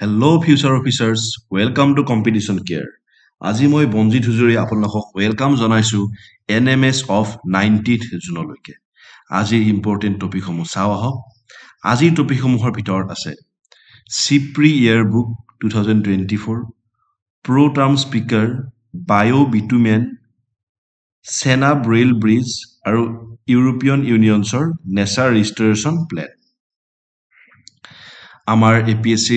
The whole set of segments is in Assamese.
Hello, future officers. Welcome to Competition Care. আজি মই বঞ্জিত হুজুৰি আপোনালোকক ৱেলকাম জনাইছো NMS of 90th জুনলৈকে। আজিৰ ইম্পৰ্টেণ্ট টপিকসমূহ চাওঁ আহক। আজিৰ টপিকসমূহৰ ভিতৰত আছে চিপ্ৰি ইয়েৰবুক 2024, প্ৰ টাৰ্ম স্পিকাৰ, বায়ো বিটুমেন, চেনা ব্ৰেইল ব্ৰিজ আৰু ইউৰোপিয়ান ইউনিয়নছৰ নেচাৰ ৰিষ্টৰেশ্যন প্লেন। আমাৰ APSC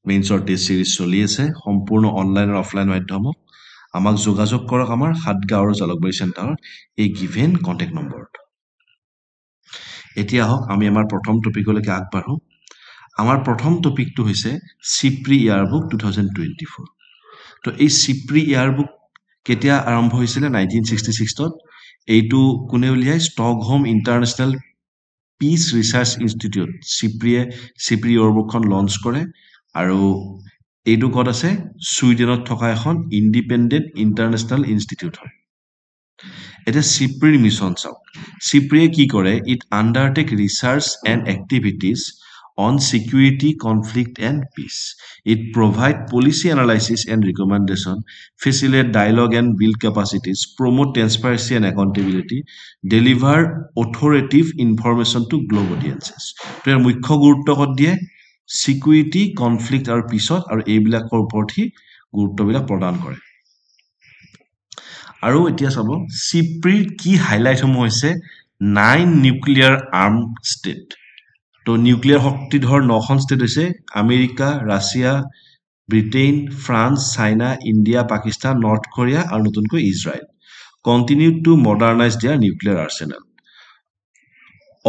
মেইনছৰ টেষ্ট সিৰিজ চলি আছে সম্পূৰ্ণ অনলাইন আৰু অফলাইন মাধ্যমত। আমাক যোগাযোগ কৰক আমাৰ সাতগাঁও আৰু জালুকবাৰী চেণ্টাৰত এই গিভেন কণ্টেক্ট নম্বৰত। এতিয়া আহক আমি আমাৰ প্ৰথম টপিকলৈকে আগবাঢ়ো। আমাৰ প্ৰথম টপিকটো হৈছে চিপ্ৰি ইয়াৰবুক 2024। তো এই চিপ্ৰি ইয়াৰবুক কেতিয়া আৰম্ভ হৈছিলে 1966ত। এইটো কোনে উলিয়াই Stockholm International Peace Research Institute SIPRI ইয়াৰবুকখন লঞ্চ কৰে আৰু এইটো ক'ত আছে ছুইডেনত থকা এখন ইণ্ডিপেণ্ডেণ্ট ইণ্টাৰনেশ্যনেল ইনষ্টিটিউট হয়। এতিয়া চিপ্ৰিৰ মিছন চাওক। চিপ্ৰিয়ে কি কৰে it আণ্ডাৰটেক research and activities on security, conflict and peace. It provide policy analysis and recommendation, facilitate dialogue and build capacities, promote transparency and accountability, deliver authoritative information to global audiences. তো ইয়াৰ মুখ্য গুৰুত্ব ক'ত দিয়ে সিকিউৰিটি, কনফ্লিক্ট আৰু পিছত আৰু এইবিলাকৰ ওপৰত হি গুৰুত্ববিলাক প্ৰদান কৰে। আৰু এতিয়া চাব চিপ্ৰিৰ কি হাইলাইটসমূহ হৈছে 9 নিউক্লিয়াৰ আৰ্ম ষ্টেট। তো নিউক্লিয়াৰ শক্তিধৰ 9খন ষ্টেট হৈছে America, Russia, Britain, France, China, India, Pakistan, North Korea আৰু নতুনকৈ Israel. Continue to modernise their nuclear arsenal.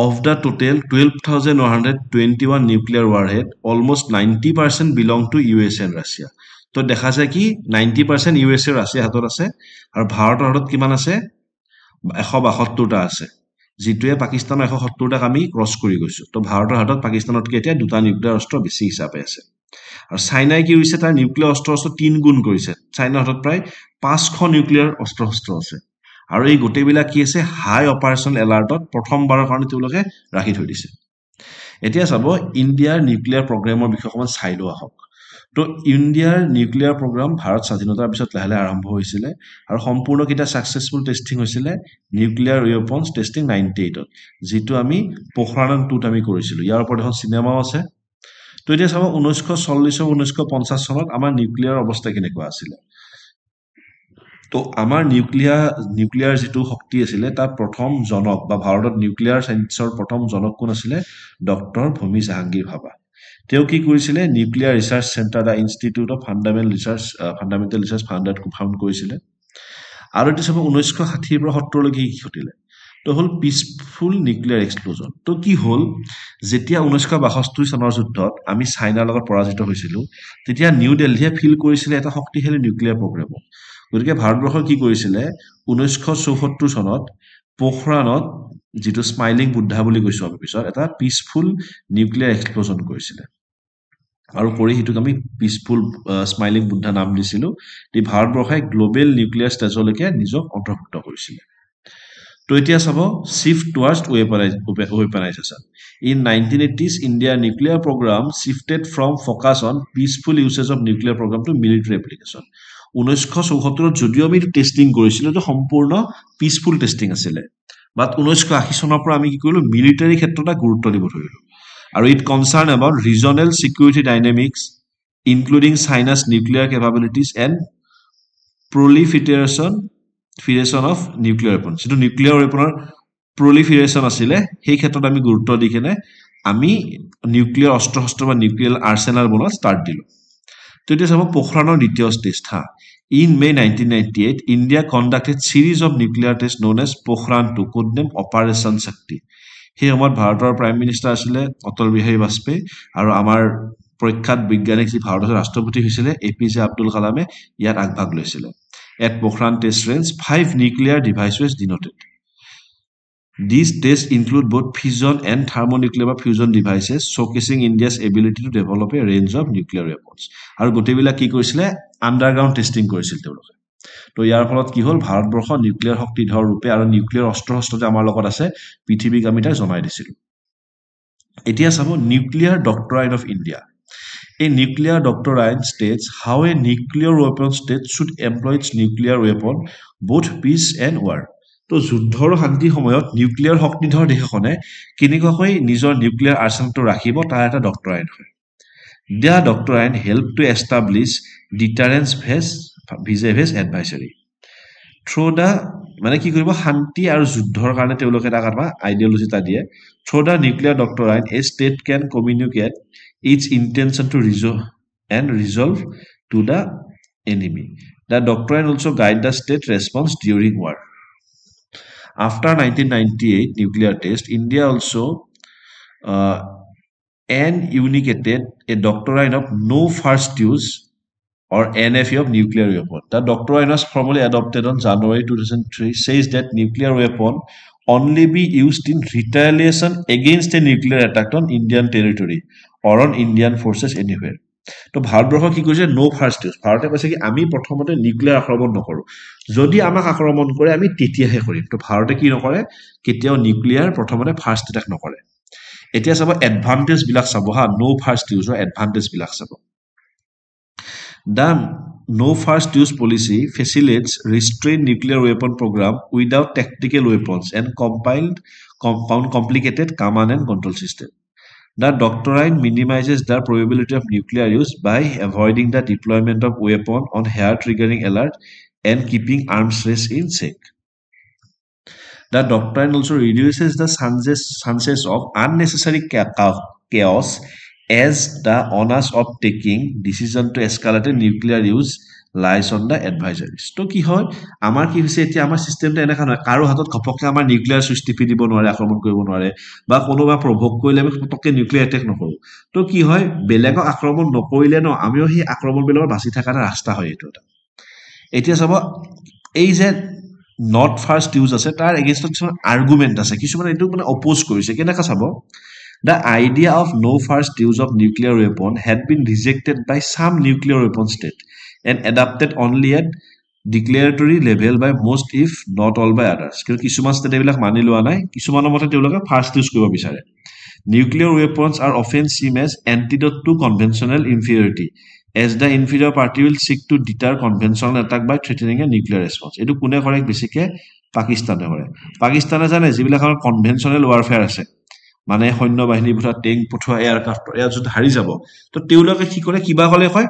Of the total 12,121 nuclear warhead, almost 90% belong to USA and Russia. তো দেখা যায় কি 90% USA ৰাছিয়া হাতত আছে আৰু ভাৰতৰ হাতত কিমান আছে 172টা আছে, যিটোৱে পাকিস্তানৰ 170টাক আমি ক্ৰছ কৰি গৈছো। তো ভাৰতৰ হাতত পাকিস্তানতকৈ এতিয়া দুটা নিউক্লিয়াৰ অস্ত্ৰ বেছি হিচাপে আছে। আৰু চাইনাই কি কৰিছে তাৰ নিউক্লিয়াৰ অস্ত্ৰ 3 গুণ কৰিছে। চাইনাৰ হাতত প্ৰায় 500 নিউক্লিয়াৰ অস্ত্ৰ আছে আৰু এই গোটেইবিলাক কি আছে হাই অপাৰেশ্যন এলাৰ্টত প্ৰথমবাৰৰ কাৰণে তেওঁলোকে ৰাখি থৈ দিছে। এতিয়া চাব ইণ্ডিয়াৰ নিউক্লিয়াৰ প্ৰগ্ৰামৰ বিষয়ে অকণমান চাই লোৱা হওক। তো ইণ্ডিয়াৰ নিউক্লিয়াৰ প্ৰগ্ৰাম ভাৰত স্বাধীনতাৰ পিছত লাহে লাহে আৰম্ভ হৈছিলে আৰু সম্পূৰ্ণকেইটা ছাকচেছফুল টেষ্টিং হৈছিলে নিউক্লিয়াৰ ৱেপনছ টেষ্টিং 98ত, যিটো আমি পোখৰাণ 2ত আমি কৰিছিলোঁ। ইয়াৰ ওপৰত এখন চিনেমাও আছে। তো এতিয়া চাব 1940 আৰু 1950 চনত আমাৰ নিউক্লিয়াৰ অৱস্থা কেনেকুৱা আছিলে। তো আমাৰ নিউক্লিয়াৰ যিটো শক্তি আছিলে তাৰ প্ৰথম জনক বা ভাৰতত নিউক্লিয়াৰ সায়েন্সৰ প্ৰথম জনক কোন আছিলে ডক্টৰ ভূমি জাহাংগীৰ ভাবা। তেওঁ কি কৰিছিলে nuclear research centre the institute of fundamental research found কৰিছিলে। আৰু এইটো চাব 1960 পৰা 70লৈকে কি ঘটিলে তো হ'ল পিচফুল নিউক্লিয়াৰ এক্সপ্ল'জন। তো কি হ'ল যেতিয়া 1962 চনৰ যুদ্ধত আমি চাইনাৰ লগত পৰাজিত হৈছিলোঁ তেতিয়া নিউ দিল্লীয়ে ফিল কৰিছিলে এটা শক্তিশালী নিউক্লিয়াৰ প্ৰগ্ৰেমক। গতিকে ভাৰতবৰ্ষই কি কৰিছিলে 1974 চনত পোখৰাণত যিটো স্মাইলিং বুদ্ধা বুলি কৈছো আমি পিছত এটা পিচফুল নিউক্লিয়াৰ এক্সপ্ল'জন কৰিছিলে আৰু কৰি সেইটোক আমি পিচফুল স্মাইলিং বুদ্ধা নাম দিছিলোঁ। এই ভাৰতবৰ্ষই গ্লোবেল নিউক্লিয়াৰ ষ্টেজলৈকে নিজক অন্তৰ্ভুক্ত কৰিছিলে। তো এতিয়া চাব শিফট টুৱাৰ্ডছ ৱেপনাইজেশ্যন। ইন 1980s ইণ্ডিয়াৰ nuclear programme shifted from focus on peaceful uses of nuclear programme to military application. 1974ত যদিও আমি টেষ্টিং কৰিছিলোঁ এইটো সম্পূৰ্ণ পিচফুল টেষ্টিং আছিলে, বাট 1980 চনৰ পৰা আমি কি কৰিলোঁ মিলিটাৰী ক্ষেত্ৰত গুৰুত্ব দিব ধৰিলোঁ। আৰু it concern about regional security dynamics including China's nuclear capabilities and proliferation of nuclear weapon. যিটো নিউক্লিয়াৰ ৱেপনৰ প্ৰলিফিৰেশ্যন আছিলে সেই ক্ষেত্ৰত আমি গুৰুত্ব দি কেনে আমি নিউক্লিয়াৰ অস্ত্ৰ শস্ত্ৰ বা নিউক্লিয়াৰ আৰ্চেনাল বনোৱা ষ্টাৰ্ট দিলোঁ। তো এতিয়া চাব পোখৰাণৰ দ্বিতীয় টেষ্ট হা। In May 1998, India conducted series of nuclear tests known as Pokhran 2, codenamed Operation Shakti. সেই সময়ত ভাৰতৰ প্ৰাইম মিনিষ্টাৰ আছিলে অটল বিহাৰী বাজপেয়ী আৰু আমাৰ প্ৰখ্যাত বৈজ্ঞানিক যি ভাৰতৰ ৰাষ্ট্ৰপতি হৈছিলে APJ আব্দুল কালামে ইয়াত আগভাগ লৈছিলে। At Pokhran test range, 5 nuclear devices were denoted. These tests include both fission and thermonuclear fusion devices, showcasing India's ability to develop a range of nuclear weapons. আৰু গোটেইবিলাক কি কৰিছিলে আণ্ডাৰগ্ৰাউণ্ড টেষ্টিং কৰিছিল তেওঁলোকে। তো ইয়াৰ ফলত কি হ'ল ভাৰতবৰ্ষ নিউক্লিয়াৰ শক্তিধৰ ৰূপে আৰু নিউক্লিয়াৰ অস্ত্ৰ শস্ত্ৰ যে আমাৰ লগত আছে পৃথিৱীক আমি তাক জনাই দিছিলোঁ। এতিয়া চাব nuclear doctrine of India. A nuclear doctrine states how a nuclear weapon state should employ its nuclear weapon, both peace and war. তো যুদ্ধৰ শান্তিৰ সময়ত নিউক্লিয়াৰ শক্তিধৰ দেশ এখনে কেনেকুৱাকৈ নিজৰ নিউক্লিয়াৰ আৰ্চেনেলটো ৰাখিব তাৰ এটা ডক্টৰাইন হয়। The doctrine helped to establish deterrence vis-a-vis advisory. Through the মানে কি কৰিব শান্তি আৰু যুদ্ধৰ কাৰণে তেওঁলোকে এটা কাৰবা আইডিঅলজি এটা দিয়ে। Through the nuclear doctrine, a state can communicate its intention to resolve to the enemy. The doctrine also guide the state response during war. After 1998 nuclear test, India also unicated a doctrine of no first use or NFU of nuclear weapon. The doctrine was formally adopted on January 2003, says that nuclear weapon only be used in retaliation against a nuclear attack on Indian territory or on Indian forces anywhere. তো ভাৰতবৰ্ষ কি কৈছে নো ফাৰ্ষ্ট ইউজ ভাৰতে কৈছে কি আমি প্ৰথমতে নিউক্লিয়াৰ আক্ৰমণ নকৰো যদি আমাক আক্ৰমণ কৰে আমি তেতিয়াহে কৰিম তো ভাৰতে কি নকৰে কেতিয়াও নিউক্লিয়াৰ প্ৰথমতে ফাৰ্ষ্ট এটাক নকৰে এতিয়া চাব এডভান্টেজ বিলাক চাব হা নো ফাৰ্ষ্ট ইউজৰ এডভান্টেজ বিলাক চাব The no first use policy facilitates restrained nuclear weapon program without tactical weapons and complicated command and control system. The doctrine minimizes the probability of nuclear use by avoiding the deployment of weapon on hair-triggering alert and keeping arms race in check. The doctrine also reduces the chances of unnecessary chaos as the onus of taking decision to escalate nuclear use lies on the advisories. তো কি হয় আমাৰ কি হৈছে এতিয়া আমাৰ সিস্টেমটো এনেকা নহয় কাৰো হাতত ঘপককে আমাৰ নিউক্লিয়াৰ সুইচ টিপি দিব নোৱাৰে আক্ৰমণ কৰিব নোৱাৰে বা কোনোবা প্ৰভোক কৰিলে আমি পটককে নিউক্লিয়াৰ এটেক নকৰো তো কি হয় বেলেগক আক্ৰমণ নকৰিলে ন আমিও সেই আক্ৰমণ বেলৰ বাচি থকাৰ ৰাস্তা হয় এইটো এতিয়া চাব এই যে not first use আছে তাৰ এগেইনষ্টত কিছুমান আৰ্গুমেন্ট আছে কিছুমান এইটো মানে অপোজ কৰিছে কেনেকা চাব The idea of no first use of nuclear weapon had been rejected by some nuclear weapon state and adopted only at declaratory level by most if not all by others. Because কিছুমান state এইবিলাক মানি লোৱা নাই কিছুমানৰ মতে তেওঁলোকে ফাৰ্ষ্ট ইউজ কৰিব বিচাৰে Nuclear weapons are often seen as antidote to conventional inferiority as the inferior party will seek to deter conventional attack by threatening a nuclear response. এইটো কোনে কৰে বেছিকে পাকিস্তানে কৰে পাকিস্তানে জানে যিবিলাক কনভেনশনাল ওয়াৰফেয়াৰ আছে মানে সৈন্য বাহিনী পঠোৱা টেংক পঠোৱা এয়াৰক্ৰাফ্ট এয়া যদি হাৰি যাব তো তেওঁলোকে কি কৰে কিবা কলে কয়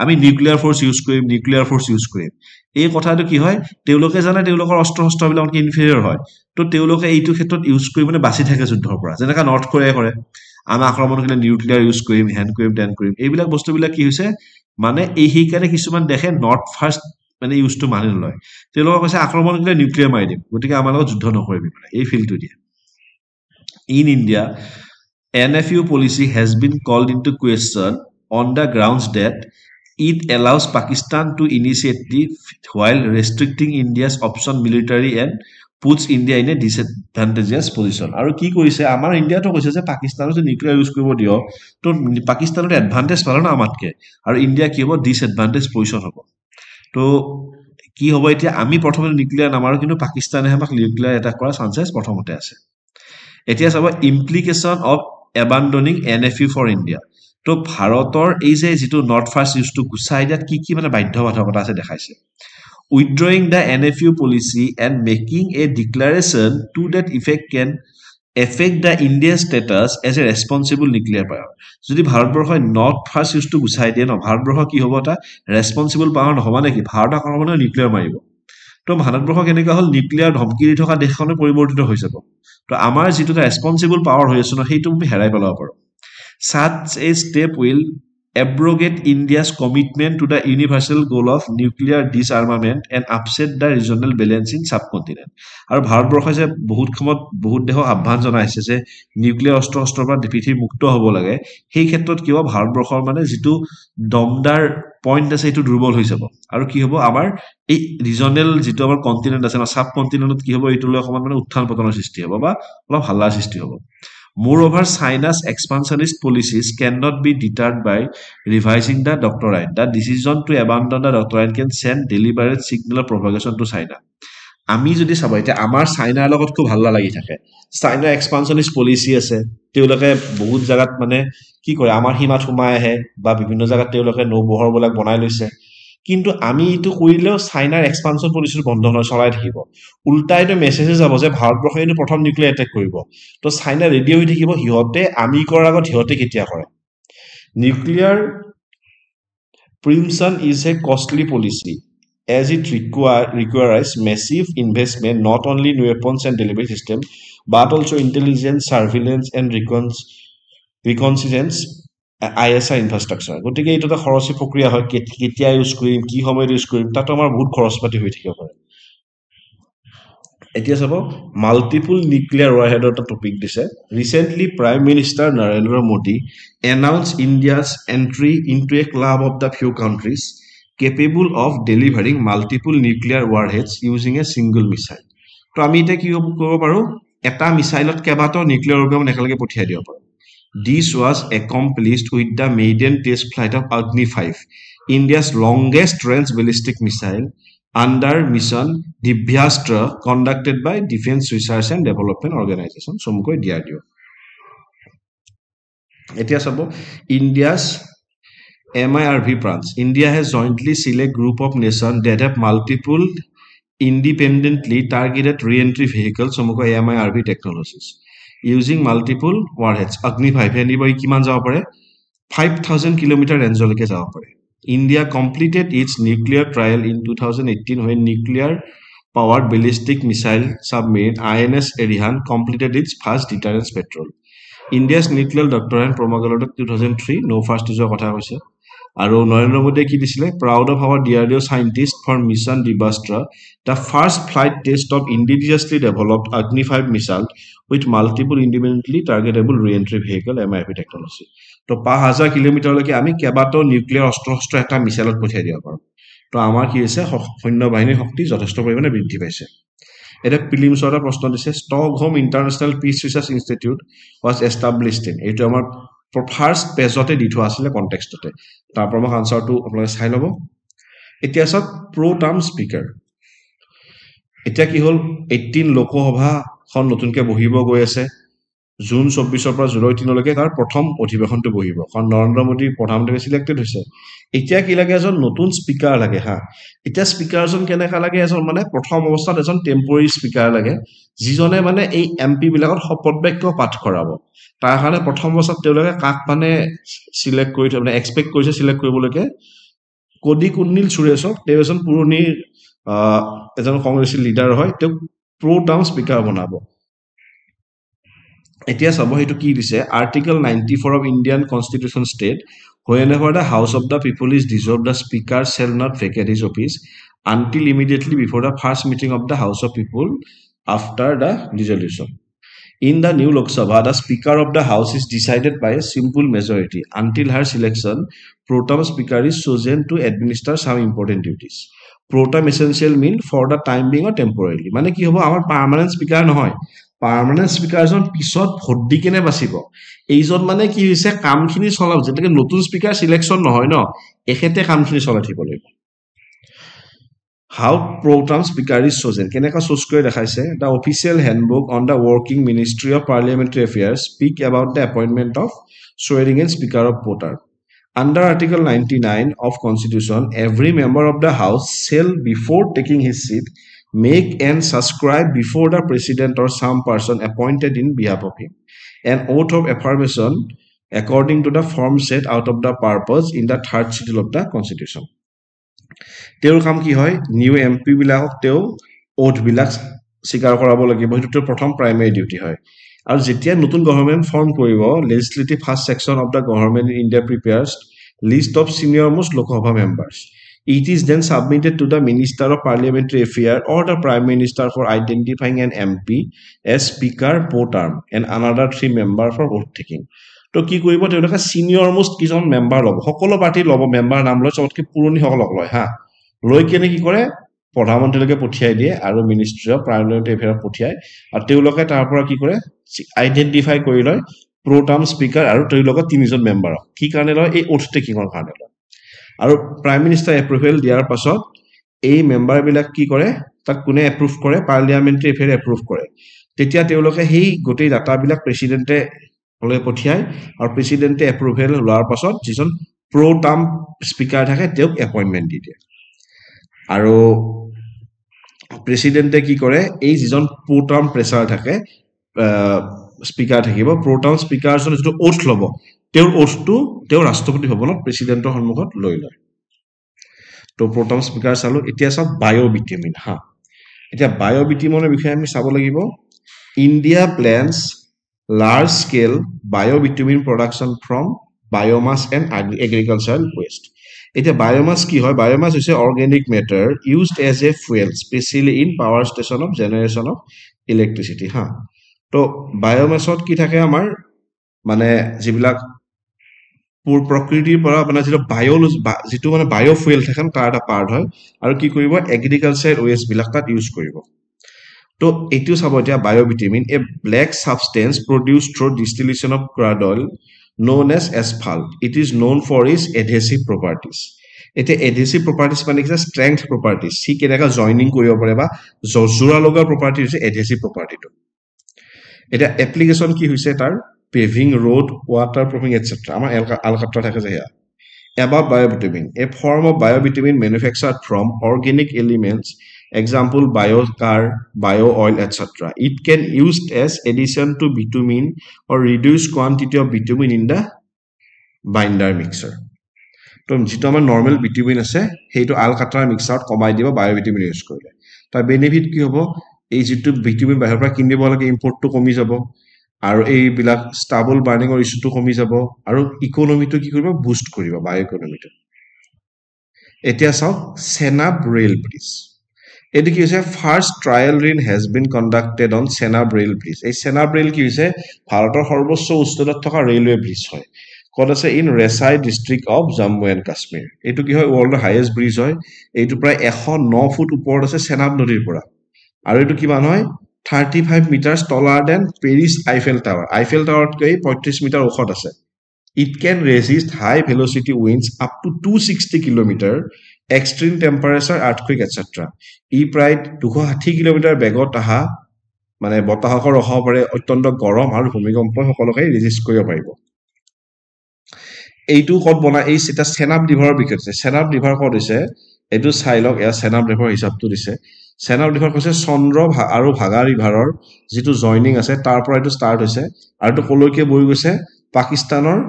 আমি নিউক্লিয়াৰ ফোৰ্স ইউজ কৰিম এই কথাটো কি হয় তেওঁলোকে জানে তেওঁলোকৰ অস্ত্ৰ শস্ত্ৰবিলাক কি ইনফেৰিয়ৰ হয় তো তেওঁলোকে এইটো ক্ষেত্ৰত ইউজ কৰি মানে বাচি থাকে যুদ্ধৰ পৰা যেনেকা নৰ্থ কোৰিয়াই কৰে আমি আক্ৰমণ কৰিলে নিউক্লিয়াৰ ইউজ কৰিম হ্যান্ড কৰিম টেন কৰিম এইবিলাক বস্তুবিলাক কি হৈছে মানে এই হিকাৰে কিছুমান দেখে নৰ্থ ফাৰ্ষ্ট মানে ইউজটো মানি লয় তেওঁলোকে কৈছে আক্ৰমণ কৰিলে নিউক্লিয়াৰ মাৰি দিম গতিকে আমাৰ লগত যুদ্ধ নকৰিবি মানে এই ফিলটো দিয়ে In India, NFU policy has been called into question on the grounds that it allows Pakistan to initiative while restricting India's option military and puts India in a disadvantageous position. আৰু কি কৰিছে আমাৰ ইন্ডিয়াটো কৈছে যে পাকিস্তানত যে নিউক্লিয়াৰ ইউজ কৰিব দিও তো পাকিস্তানৰ এডভান্টেজ পালে না আমাতকে আৰু ইন্ডিয়া কি হ'ব ডিসএডভান্টেজ পজিশন হ'ব তো কি হ'ব এতিয়া আমি প্ৰথমে নিউক্লিয়াৰ নামাৰো কিন্তু পাকিস্তানে আমাক নিউক্লিয়াৰ এটাক কৰা চান্সেস প্ৰথমতে আছে এতিয়া চাব implication of abandoning NFU for India তো ভাৰতৰ এই যে যেটো নট ফাৰ্ষ্ট ইউজটো গুছাই দিয়াত কি মানে বাধ্যবাধকতা আছে দেখাইছে withdrawing the NFU policy and making a declaration to that effect can affect the Indian status as a responsible nuclear power যদি ভাৰতবৰ্ষই নট ফাৰ্ষ্ট ইউজটো গুছাই দিয়ে ন ভাৰতবৰ্ষ কি হ'ব এটা ৰেসপন্সিবল পাৱাৰ নহব নেকি ভাৰত আক্ৰমণে নিউক্লিয়াৰ মাৰিব তো ভাৰতবৰ্ষ কেনেকা হল নিউক্লিয়াৰ ধমকি দি থকা দেশখনে পৰিৱৰ্তিত হৈ যাব তো আমাৰ যেটো ৰেসপন্সিবল পাৱাৰ হৈ আছে ন সেইটো আমি হেৰাই পেলাব পাৰো such a step will abrogate India's commitment to the universal goal of nuclear disarmament and upset the regional balance in subcontinent আৰু ভাৰতবৰ্ষই যে বহুত দেশক আহ্বান জনাইছে যে নিউক্লিয়াৰ অস্ত্ৰৰ পৰা পৃথিৱী মুক্ত হ'ব লাগে সেই ক্ষেত্ৰত কিয় ভাৰতবৰ্ষৰ মানে যেটো দমদাৰ পইণ্ট আছে এইটো দুৰ্বল হৈ যাব আৰু কি হ'ব আমাৰ এই ৰিজনাল যেটো আমাৰ কন্টিনেন্ট আছে না সাবকন্টিনেন্টত কি হ'ব এইটো লৈ অকমান মানে উত্থান পতনৰ সৃষ্টি হ'ব বা অলপ হাল্লাৰ সৃষ্টি হ'ব Moreover, China's expansionist policies cannot be deterred by revising the doctrine. The decision to abandon the doctrine can send deliberate signal of propagation to China. আমি যদি চাব এতিয়া আমাৰ চাইনাৰ লগত খুব হাল্লা লাগি থাকে চাইনা এক্সপানশনিষ্ট পলিচি আছে তেওঁলোকে বহুত জাগাত মানে কি কৰে আমাৰ সীমাত সোমাই আহে বা বিভিন্ন জাগাত তেওঁলোকে নৌবহৰবিলাক বনাই লৈছে কিন্তু আমি এইটো কৰিলেও চাইনাৰ এক্সপানশন পলিচিটো বন্ধ নহয় চলাই থাকিব উল্টা এইটো মেছেজে যাব যে ভাৰতবৰ্ষই এইটো প্ৰথম নিউক্লিয়াৰ এটেক কৰিব তো চাইনা ৰেডি হৈ থাকিব সিহঁতে আমি কৰাৰ আগত সিহঁতে কেতিয়া কৰে nuclear preemption is a costly policy as it requires massive investment not only in weapons and delivery system but also intelligence, surveillance and reconnaissance ISR infrastructure. গতিকে এইটো এটা খৰচী প্ৰক্ৰিয়া হয় কেতিয়া ইউজ কৰিম কি সময়ত ইউজ কৰিম তাতো আমাৰ বহুত খৰচ পাতি হৈ থাকিব পাৰে এতিয়া চাব মাল্টিপল নিউক্লিয়াৰ ওয়াৰহেডৰ এটা টপিক দিছে recently prime minister Narendra Modi announced India's entry into a club of the few countries capable of delivering multiple nuclear warheads using a single missile. তো আমি এটা কি কৰিব পাৰো এটা মিসাইলত কেবাটাও নিউক্লিয়াৰ ওয়েপন একেলগে পঠিয়াই দিব পাৰো This was accomplished with the maiden test flight of Agni 5, India's longest range ballistic missile under mission Divyastra conducted by Defense Research and Development Organization, চমুকৈ DRDO. এতিয়া চাব India's MIRV branch. India has jointly selected a group of nations that have multiple independently targeted re-entry vehicles, চমুকৈ MIRV technologies, using multiple warheads. Agni 5 anybody কিমান যাব পাৰে 5000 km ৰেঞ্জলৈকে যাব পাৰে India completed its nuclear trial in 2018 when nuclear powered ballistic missile submarine INS Arihan completed its first deterrence patrol. India's nuclear doctrine promulgated 2003 no first is কথা কৈছে আৰু নৰেন্দ্ৰ মোদীয়ে কি দিছিলে proud of our DRDO scientists for mission Divyastra, the first flight test of indigenously developed Agni 5 missile with multiple independently targetable re-entry vehicle MIRV technology. তো 5000 কিলোমিটাৰলৈকে আমি কেবাটাও নিউক্লিয়াৰ অস্ত্ৰ এটা মিছাইলত পঠিয়াই দিব পাৰো তো আমাৰ কি হৈছে সৈন্য বাহিনীৰ শক্তি যথেষ্ট পৰিমাণে বৃদ্ধি পাইছে এটা প্ৰিলিমছৰ এটা প্ৰশ্ন দিছে Stockholm international piece research institute was established in এইটো আমাৰ ফাৰ্স্ট পেজতে দি থোৱা আছিল কনটেক্সটতে তাৰ পৰা মই আনসাৰটো আপোনালোকে চাই ল'ব এতিয়া সব প্ৰো টাৰ্ম স্পিকাৰ এতিয়া কি হল 18 লোকসভা খন নতুনকৈ বহিব গৈ আছে জুন 24 পৰা জুলাই 3 লৈকে তাৰ প্ৰথম অধিৱেশনটো বহিব কাৰণ নৰেন্দ্ৰ মোদী প্ৰধানমন্ত্ৰী সিলেক্টেড হৈছে এতিয়া কি লাগে এজন নতুন স্পিকাৰ লাগে হা এতিয়া স্পিকাৰজন কেনেকা লাগে এজন মানে প্ৰথম অৱস্থাত এজন টেম্পৰাৰী স্পিকাৰ লাগে যিজনে মানে এই এমপি বিলাকৰ শপত বাক্য পাঠ কৰাব তাৰ কাৰণে প্ৰথম অৱস্থাত তেওঁলোকে কাক মানে সিলেক্ট কৰি মানে এক্সপেক্ট কৰিছে সিলেক্ট কৰিবলৈকে কোডি কুন্নিল সুৰেশক তেওঁ এজন পুৰণি এজন কংগ্ৰেছী লিডাৰ হয় তেওঁ প্ৰো টাৰ্ম স্পিকাৰ বনাব এতিয়া চাব হেতু কি দিছে article 94 of Indian Constitution state whenever the House of the People is dissolved the speaker shall not vacate his office until immediately before the first meeting of the House of People after the dissolution. In the new Lok Sabha, the Speaker of the House is decided by a simple majority. Until her selection, pro tem speaker is chosen to administer some important duties. Pro tem essential mean for the time being or temporarily. মানে কি হ'ব আমাৰ পাৰ্মানেন্ট স্পিকাৰ নহয় পাৰ্মানেন্ট স্পিকাৰজন পিছত ভোট দি কেনে বাছিব এইজন মানে কি হৈছে কামখিনি চলাব যেনেকৈ নতুন স্পিকাৰ সিলেকশন নহয় ন এখেতে কামখিনি চলাই থাকিব লাগিব How pro tem speaker is chosen? Keneka choose kore dekhaise the official handbook on the working Ministry of Parliamentary Affairs speak about the appointment of swearing in speaker of pro tem. Under Article 99 of Constitution, every member of the House shall, before taking his seat, make and subscribe before the President or some person appointed in behalf of him an oath of affirmation according to the form set out of the purpose in the third schedule of the Constitution. তেওঁৰ কাম কি হয় নিউ এমপি বিলাকক তেওঁ ওথ বিলাক স্বীকাৰ কৰাব লাগিব সেইটো প্ৰথম প্ৰাইমাৰী ডিউটি হয় আৰু যেতিয়া নতুন গভৰ্ণমেন্ট ফৰ্ম কৰিব legislative first section of the government in India prepares list of senior most Lok Sabha members It is then submitted to the Minister of Parliamentary Affairs or the Prime Minister for identifying an MP as Speaker pro tem and another 3 members for vote taking. তো কি কৰিব তেওঁলোকে সিনিয়ৰ মোষ্ট কিজন মেম্বাৰ ল'ব সকলো পাৰ্টি ল'ব মেম্বাৰ নাম লৈ চবতকৈ পুৰণি সকলক লয় হা লৈ কেনে কি কৰে প্ৰধানমন্ত্ৰীলৈকে পঠিয়াই দিয়ে আৰু মিনিষ্ট্ৰি অফ পাৰ্লিয়ামেণ্টাৰী এফেয়াৰত পঠিয়ায় আৰু তেওঁলোকে তাৰ পৰা কি কৰে আইডেন্টিফাই কৰি লয় প্ৰো টাৰ্ম স্পিকাৰ আৰু তেওঁলোকৰ তিনিজন মেম্বাৰক কি কাৰণে লয় এই ওথ টেকিংৰ কাৰণে লয় আৰু প্ৰাইম মিনিষ্টাৰ এপ্ৰুভেল দিয়াৰ পাছত এই মেম্বাৰ বিলাক কি কৰে তাক কোনে এপ্ৰুভ কৰে পাৰ্লিয়ামেণ্টাৰী এফেয়াৰ এপ্ৰুভ কৰে তেতিয়া তেওঁলোকে সেই গোটেই ডাটাবিলাক প্ৰেসিডেন্টে হলে পঠিয়ায় আৰু প্ৰেসিডেন্টে এপ্ৰুভেল লোৱাৰ পাছত যিজন প্ৰো টাৰ্ম স্পিকাৰ থাকে তেওঁক এপইন্টমেন্ট দি দিয়ে আৰু প্ৰেসিডেন্টে কি কৰে এই যিজন প্ৰো টাৰ্ম প্ৰেছাৰ থাকে স্পিকাৰ থাকিব প্ৰো টাৰ্ম স্পিকাৰজন যেটো ওথ লব তেওঁৰ ওথটো তেওঁ ৰাষ্ট্ৰপতি ভৱনত প্ৰেসিডেন্টৰ সন্মুখত লৈ লয় তো প্ৰো টাৰ্ম স্পিকাৰ চালো এতিয়া সব বায়োবিটামিন হা এতিয়া বায়োবিটামিনৰ বিষয়ে আমি চাব লাগিব India plans large scale biobitumen production from biomass and agricultural waste এটা বায়োমাছ কি হয় বায়োমাছ হৈছে organic matter used as a fuel specially in power station of generation of electricity হা তো বায়োমাছত কি থাকে আমাৰ মানে যিবিলাক প্ৰকৃতিৰ পৰা মানে যেটো বায়োলজি যেটো মানে বায়োফুয়েল থাকে তাৰ এটা পাৰ্ট হয় আৰু কি কৰিব এগ্ৰিকালচাৰ ওয়েষ্ট বিলাক তাত ইউজ কৰিব তো এটো চাব এতিয়া biobitumen a black substance produced through distillation of crude oil known as asphalt it is known for its adhesive properties এটা adhesive properties মানে কি strength properties সি কেনেকা জয়েনিং কৰিব পাৰে বা জোৰা লগা property হৈছে adhesive property টো এটা এপ্লিকেশন কি হৈছে তাৰ পেভিং road waterproofing etc আমাৰ আলকাট্ৰা থাকে যে above biovitamin a form of biovitamin manufactured from organic elements example biochar bio oil etc it can used as addition to bitumen or reduce quantity of bitumen in the binder mixer তো যেটো আমাৰ নৰমাল বিটুমিন আছে হেইটো আলকাট্ৰা মিক্সাৰত কমাই দিব বায়োবিটামিন ইউজ কৰিলে তাৰ বেনিফিট কি হ'ব এই যেটো বিটুমিন বাহিৰৰ পৰা কিনিব লাগে ইম্পৰ্টটো কমি যাব আৰু এই বিলাক স্টেবল বাৰ্নিংৰ ইস্যুটো কমি যাব আৰু ইকোনমিটো কি কৰিব বুষ্ট কৰিব বায়ো ইকোনমিটো এতিয়া চাও সেনাব ৰেল ব্ৰিজ এটো কি হৈছে first trial run has been conducted on Chenab rail bridge এই সেনাব ৰেল কি হৈছে ভাৰতৰ সৰ্বোচ্চ উচ্চতাত থকা ৰেলৱে ব্ৰিজ হয় কত আছে in Reasi district of Jammu and Kashmir এটো কি হয় ওয়াৰ্ল্ডৰ হাইয়েষ্ট ব্ৰিজ হয় এইটো প্ৰায় 109 ফুট ওপৰত আছে সেনাব নদীৰ পৰা আৰু এটো কিমান হয় 35 meters taller than Paris Eiffel Tower. Eiffel Tower কৈ 35 meter ওখত আছে. It can resist high velocity winds up to 260 km, extreme temperature, earthquake, etc. ই প্ৰায় 260 km বেগত আহা মানে বতাহকৰ ৰখাব পাৰে অত্যন্ত গৰম আৰু ভূমিকম্প সকলোকে ৰেজিষ্ট কৰিব পাৰিব. এইটো কত বনা এই সেটা সেনাব ৰিভাৰৰ বিষয়ে সেনাব ৰিভাৰ কত হৈছে এইটো চাইলক এয়া সেনাব ৰিভাৰ হিচাপটো দিছে সেনাব ৰিভাৰ কৈছে চন্দ্ৰ আৰু ভাগা ৰিভাৰৰ যেটো জয়নিং আছে তাৰ পৰা এটো ষ্টাৰ্ট হৈছে আৰু এটো কলৈকে বৈ গৈছে পাকিস্তানৰ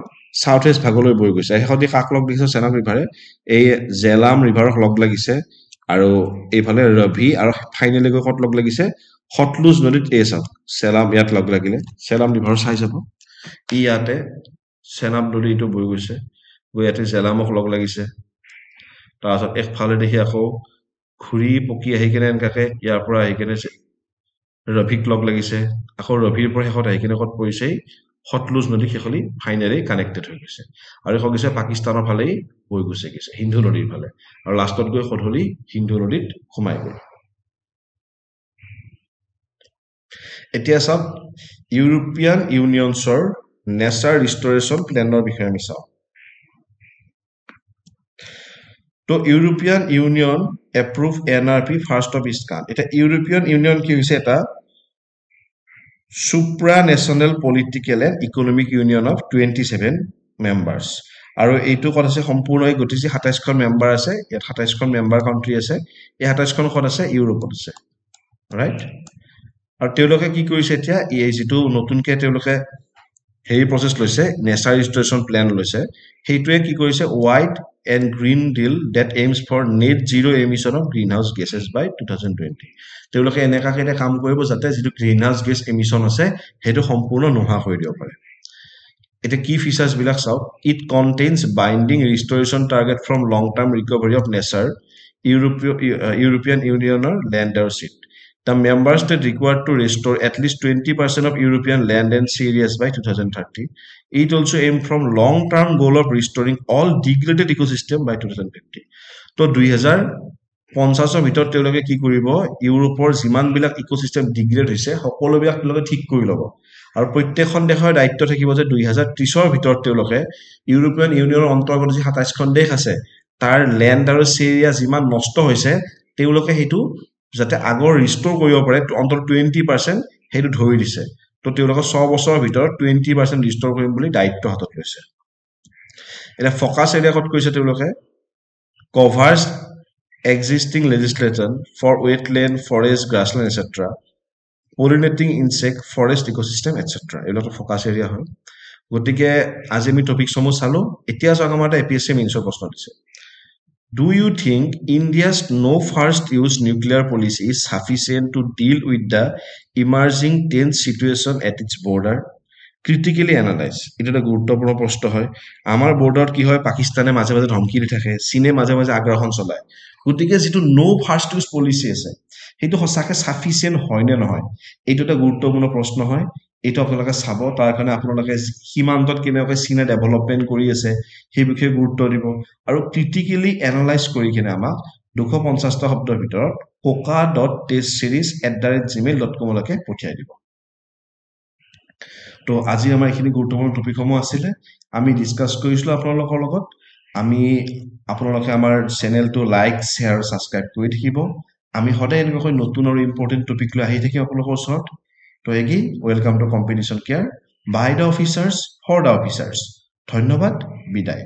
সাউথ ইষ্ট ভাগলৈ বৈ গৈছে এখদি কাকলক দিছে সেনাব ৰিভাৰে এই জেলাম ৰিভাৰক লগ লাগিছে আৰু এইফালে ৰভি আৰু ফাইনালি গৈ কত লগ লাগিছে হটলুজ নদীত এই চাওক সেলাম ইয়াত লগ লাগিলে সেলাম ৰিভাৰ চাই যাব ইয়াতে সেনাব নদী এটো বৈ গৈছে গৈ ইয়াতে জেলামক লগ লাগিছে তাৰছত একফালে দেখি আকৌ খুৰি পকি আহি কেনে এনেকাকে ইয়াৰ পৰা আহি কেনে ৰভিক লগ লাগিছে আকৌ ৰভিৰ পৰা হেকত আহি কেনে কত পৰিছে হটলুজ নদী খেখলি ফাইনালি কানেক্টেড হৈ গৈছে আৰু এখন গৈছে পাকিস্তানৰ ফালে বৈ গৈছে হিন্দু নদীৰ ফালে আৰু লাষ্টত গৈ খধলি হিন্দু নদীত সোমাই গ'ল এতিয়া সব ইউৰোপিয়ান ইউনিয়নছৰ নেচাৰ ৰিস্টোৰেশন প্লেনৰ বিষয়ে আমি চাও তো European Union approve NRP first of its kind এটা ইউৰোপিয়ান ইউনিয়ন কি হৈছে এটা supra national political and economic union of 27 members আৰু এইটো কত আছে সম্পূৰ্ণ এই গতিজি 27 খন মেম্বাৰ আছে ইয়াত 27 খন মেম্বাৰ কান্ট্ৰি আছে এই 27 খন কত আছে ইউৰোপত আছে ৰাইট আৰু তেওঁলোকে কি কৰিছে এতিয়া এই যেটো নতুনকে তেওঁলোকে হেৰি প্ৰসেস লৈছে নেচাৰ ৰিস্টোৰেশন প্ল্যান লৈছে হেইটোৱে কি কৰিছে white and green deal that aims for net zero emission of greenhouse gases by 2020 তেওঁলোকে এনেকা কেনে কাম কৰিব যাতে যেটো গ্ৰীনহাউস গেছ এমিশন আছে হেটো সম্পূৰ্ণ নোহা কৰি দিব পাৰে এটা কি ফিচাৰ্স বিলাক চাও it contains binding restoration target from long term recovery of nature European Union or land or sea the member state required to restore at least 20% of European land and sea areas by 2030 it also aimed from long term goal of restoring all degraded ecosystem by 2050 তো 2050 ভিতৰত তেওঁলোকে কি কৰিব ইউৰোপৰ যিমান বিলাক ইকোসিস্টেম ডিগ্ৰেড হৈছে সকলো বিলাক তেওঁলোকে ঠিক কৰি ল'ব আৰু প্ৰত্যেকখন দেশৰ দায়িত্ব থাকিব যে 2030 ৰ ভিতৰত তেওঁলোকে ইউৰোপিয়ান ইউনিয়নৰ অন্তৰ্গত যি 27 খন দেশ আছে তাৰ ল্যান্ড আৰু সি এৰিয়া যিমান নষ্ট হৈছে তেওঁলোকে হেতু যাতে আগৰ ৰিষ্ট'ৰ কৰিব পাৰে অন্তত 20% সেইটো ধৰি দিছে তো তেওঁলোকে 6 বছৰৰ ভিতৰত 20% ৰিষ্ট'ৰ কৰিম বুলি দায়িত্ব হাতত লৈছে এটা ফকাছ এৰিয়া ক'ত কৰিছে তেওঁলোকে covers existing legislation for wetland forest grassland etc pollinating insect forest ecosystem etc এইবিলাক ফকাছ এৰিয়া হয় গতিকে আজি আমি টপিকসমূহ চালো এতিয়া যাক আমাৰ এপিএসসি মেইনছৰ প্ৰশ্ন দিছে Do you think India's no first use nuclear policy is sufficient to deal with the emerging tense situation at its border? Critically analyze. এটা একটা গুৰুত্বপূৰ্ণ প্ৰশ্ন হয় আমাৰ বৰ্ডাৰত কি হয় পাকিস্তানে মাজে মাজে ধমকি দি থাকে চীনে মাজে মাজে আগ্ৰাসন চলায় গতিকে যেটো নো ফাৰ্ষ্ট ইউজ পলিচি আছে সেইটো সঁচাকে সাফিচিয়েন্ট হয় নে নহয় এইটো এটা গুৰুত্বপূৰ্ণ প্ৰশ্ন হয় এইটো আপোনালোকে চাব তাৰ কাৰণে আপোনালোকে সীমান্তত কেনেকৈ চীনে ডেভেলপমেন্ট কৰি আছে সেই বিষয়ে গুৰুত্ব দিব আৰু ক্ৰিটিক্যালি এনালাইজ কৰি কিনে আমাক 250টা শব্দৰ ভিতৰত coca.testseries@gmail.com লৈকে পঠিয়াই দিব তো আজি আমাৰ এইখিনি গুৰুত্বপূৰ্ণ টপিকসমূহ আছিলে আমি ডিসকাস কৰিছিলো আপোনালোকৰ লগত আমি আপোনালোকে আমাৰ চেনেলটো লাইক শেয়াৰ সাবস্ক্ৰাইব কৰি থাকিব আমি সদায় এনেকৈ নতুন আৰু ইম্পৰ্টেন্ট টপিক লৈ আহি থাকিম আপোনালোকৰ ওচৰত তো এগি welcome to competition care by the officers for the officers ধন্যবাদ বিদায়